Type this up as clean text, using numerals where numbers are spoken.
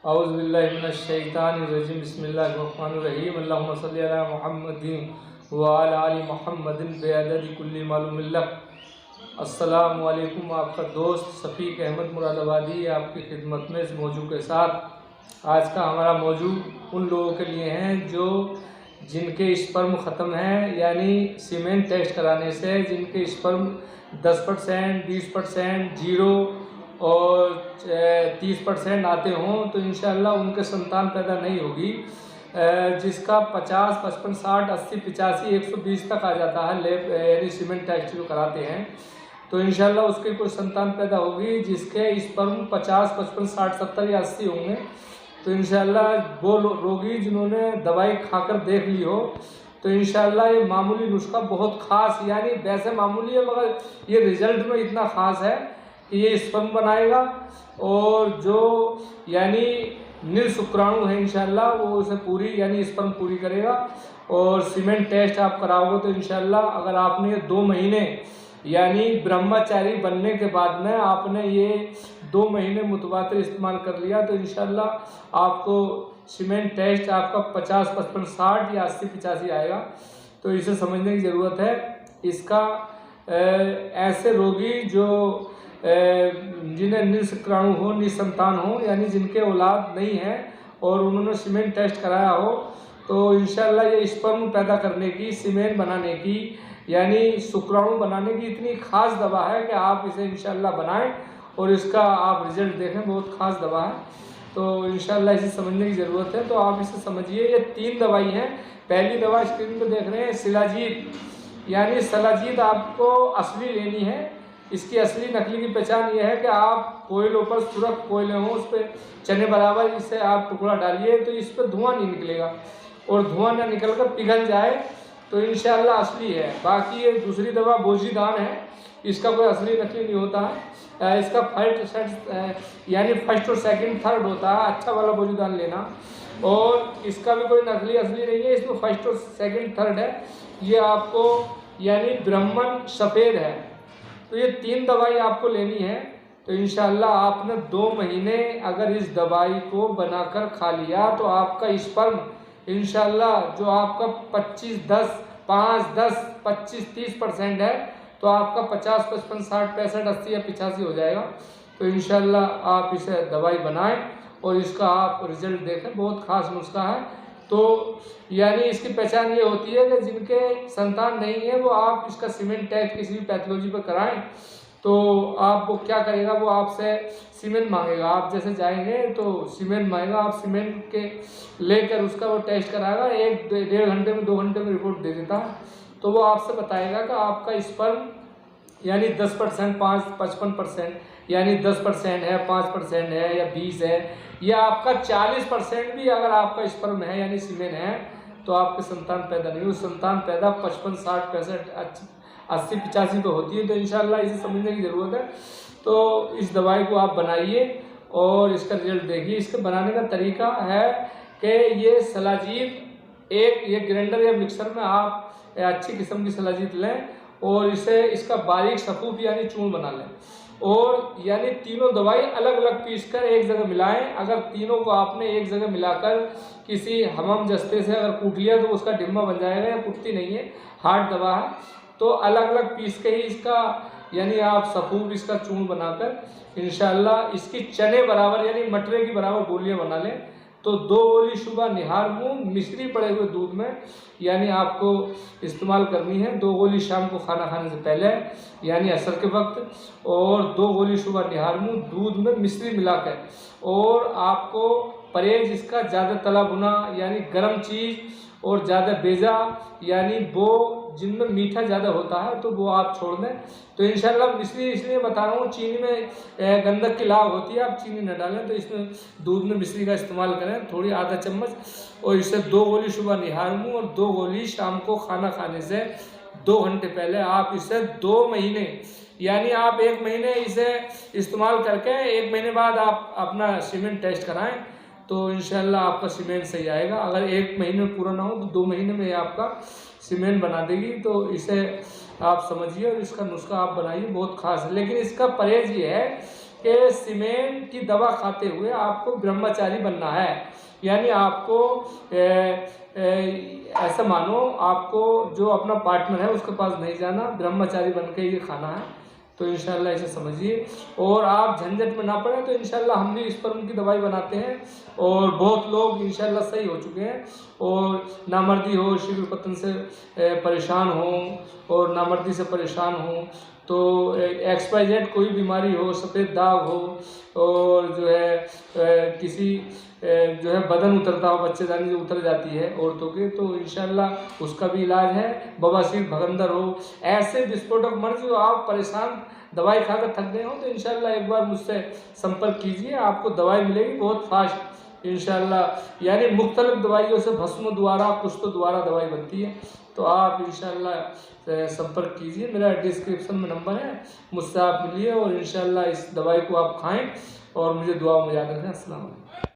औज़ुबिल्लाहिमिनश्शैतानिर्रजीम बिस्मिल्लाहिर्रहमानिर्रहीम अल्लाहुम्मा सल्लि अला मुहम्मदिन व अला आलि मुहम्मदिन बिअददि कुल्लि मालूमिन लक। अस्सलामु अलैकुम। आपका दोस्त शफीक अहमद मुरादाबादी आपकी खिदमत में इस मौजू के साथ। आज का हमारा मौजू उन लोगों के लिए हैं जो जिनके स्पर्म ख़त्म है, यानी सीमेन टेस्ट कराने से जिनके स्पर्म 10%, 20%, 0 और 30% आते हों तो इंशाअल्लाह उनके संतान पैदा नहीं होगी। जिसका 50, 55, 60, 80, 85, 120 तक आ जाता है लेब यानी सीमेन टेस्ट जो कराते हैं, तो इंशाअल्लाह उसकी कोई संतान पैदा होगी। जिसके स्पर्म 50, 55, 60, 70 या 80 होंगे तो इंशाअल्लाह वो रोगी जिन्होंने दवाई खाकर देख ली हो तो इंशाअल्लाह ये मामूली नुस्खा बहुत ख़ास, यानी वैसे मामूली है मगर ये रिज़ल्ट में इतना ख़ास है कि ये स्पर्म बनाएगा और जो यानी नील शुक्राणु है इंशाअल्लाह वो उसे पूरी यानी स्पर्म पूरी करेगा। और सीमेन टेस्ट आप कराओगे तो इंशाअल्लाह अगर आपने ये 2 महीने यानी ब्रह्मचारी बनने के बाद में आपने ये 2 महीने मुतवातिर इस्तेमाल कर लिया तो इंशाअल्लाह आपको सीमेन टेस्ट आपका 50, 55, 60 या 80, 85 आएगा। तो इसे समझने की ज़रूरत है। इसका ऐसे रोगी जो जिन्हें निःशुक्राणु हो, निसंतान हो, यानी जिनके औलाद नहीं है और उन्होंने सीमेन टेस्ट कराया हो तो इंशाअल्लाह ये स्पर्म पैदा करने की, सीमेन बनाने की यानी शुक्राणु बनाने की इतनी ख़ास दवा है कि आप इसे इंशाअल्लाह बनाएं और इसका आप रिज़ल्ट देखें। बहुत ख़ास दवा है तो इंशाअल्लाह इसे समझने की ज़रूरत है। तो आप इसे समझिए। ये 3 दवाई हैं। पहली दवा स्क्रीन पर देख रहे हैं शिलाजीत, यानी शिलाजीत आपको असली लेनी है। इसकी असली नकली की पहचान ये है कि आप कोयलों पर सुरख कोयले हों उस पर चने बराबर इसे आप टुकड़ा डालिए तो इस पर धुआं नहीं निकलेगा और धुआं ना निकल कर पिघल जाए तो इंशाअल्लाह असली है। बाकी ये दूसरी दवा बोझीदान है, इसका कोई असली नकली नहीं होता है। इसका फर्स्ट यानी फर्स्ट और सेकंड थर्ड होता है। अच्छा वाला बोझीदान लेना। और इसका भी कोई नकली असली नहीं है, इसमें फर्स्ट और सेकंड थर्ड है। ये आपको यानी ब्राह्मण सफ़ेद है। तो ये 3 दवाई आपको लेनी है। तो इंशाअल्लाह आपने 2 महीने अगर इस दवाई को बनाकर खा लिया तो आपका स्पर्म इंशाअल्लाह जो आपका 25, 10, 5, 10, 25, 30% है तो आपका 50, 55, 60, 65, 80 या 85 हो जाएगा। तो इंशाअल्लाह आप इसे दवाई बनाएं और इसका आप रिज़ल्ट देखें। बहुत ख़ास नुस्खा है। तो यानी इसकी पहचान ये होती है कि जिनके संतान नहीं है वो आप इसका सीमेन टेस्ट किसी भी पैथोलॉजी पर कराएं तो आप वो क्या करेगा, वो आपसे सीमेन मांगेगा। आप जैसे जाएंगे तो सीमेन मांगेगा, आप सीमेन के लेकर उसका वो टेस्ट कराएगा। 1-1.5 घंटे में 2 घंटे में रिपोर्ट दे देता है। तो वो आपसे बताएगा कि आपका स्पर्म यानी 10%, 55% यानी 10% है, 5% है या 20 है या आपका 40% भी अगर आपका स्पर्म है यानी सीमेन है तो आपके संतान पैदा नहीं हो। संतान पैदा 55, 60, 65, 80, 85 पे होती है। तो इंशाअल्लाह इसे समझने की ज़रूरत है। तो इस दवाई को आप बनाइए और इसका रिजल्ट देखिए। इसके बनाने का तरीका है कि ये शिलाजीत ये ग्राइंडर या मिक्सर में आप अच्छी किस्म की शिलाजीत लें और इसे इसका बारीक सफूफ यानी चूर्ण बना लें और यानी तीनों दवाई अलग अलग पीस कर एक जगह मिलाएं। अगर तीनों को आपने एक जगह मिलाकर किसी हमाम जस्ते से अगर कूट लिया तो उसका डिम्बा बन जाएगा, या कुटती नहीं है, हार्ड दवा है। तो अलग अलग पीस के ही इसका यानी आप सफूफ इसका चूर्ण बनाकर इंशाअल्लाह इसकी चने बराबर यानी मटरे की बराबर गोलियां बना लें। तो 2 गोली सुबह निहार मुँह मिश्री पड़े हुए दूध में यानी आपको इस्तेमाल करनी है। 2 गोली शाम को खाना खाने से पहले यानी असर के वक्त और 2 गोली सुबह निहार मुँह दूध में मिश्री मिलाकर। और आपको परहेज इसका ज़्यादा तला भुना यानी गर्म चीज़ और ज़्यादा बेजा यानी वो जिनमें मीठा ज़्यादा होता है तो वो आप छोड़ दें। तो इंशाअल्लाह मिश्री इसलिए बता रहा हूँ, चीनी में गंधक की लाभ होती है, आप चीनी न डालें। तो इसमें दूध में मिश्री का इस्तेमाल करें थोड़ी, आधा चम्मच। और इसे 2 गोली सुबह निहार मुँह और 2 गोली शाम को खाना खाने से 2 घंटे पहले आप इसे 2 महीने यानी आप 1 महीने इसे इस्तेमाल करके 1 महीने बाद आप अपना सीमेन टेस्ट कराएं तो इंशाअल्लाह आपका सीमेन सही आएगा। अगर 1 महीने में पूरा ना हो तो 2 महीने में आपका सीमेन बना देगी। तो इसे आप समझिए और इसका नुस्खा आप बनाइए। बहुत खास है, लेकिन इसका परहेज ये है कि सीमेंट की दवा खाते हुए आपको ब्रह्मचारी बनना है। यानी आपको ऐसा मानो, आपको जो अपना पार्टनर है उसके पास नहीं जाना, ब्रह्मचारी बन के ये खाना है। तो इंशाल्लाह इसे समझिए और आप झंझट में ना पड़े। तो इंशाल्लाह हम भी इस पर उनकी दवाई बनाते हैं और बहुत लोग इंशाल्लाह सही हो चुके हैं। और नामर्दी हो, शीघ्र पतन से परेशान हो और नामर्दी से परेशान हो, तो XYZ कोई बीमारी हो, सफ़ेद दाग हो और जो है किसी जो है बदन उतरता हो, बच्चेदानी जो उतर जाती है औरतों के, तो इंशाल्लाह उसका भी इलाज है। बवासीर भगंदर हो, ऐसे विस्फोटक मर्ज जो आप परेशान दवाई खाकर थक गए हो, तो इंशाल्लाह एक बार मुझसे संपर्क कीजिए, आपको दवाई मिलेगी बहुत फास्ट इंशाल्लाह। यानी मुख्तलिफ दवाइयों से भस्म द्वारा, कुछ तो द्वारा दवाई बनती है। तो आप इंशाल्लाह संपर्क कीजिए, मेरा डिस्क्रिप्शन में नंबर है, मुझसे आप मिलिए और इंशाल्लाह इस दवाई को आप खाएं और मुझे दुआ में याद रखें। अस्सलाम वालेकुम।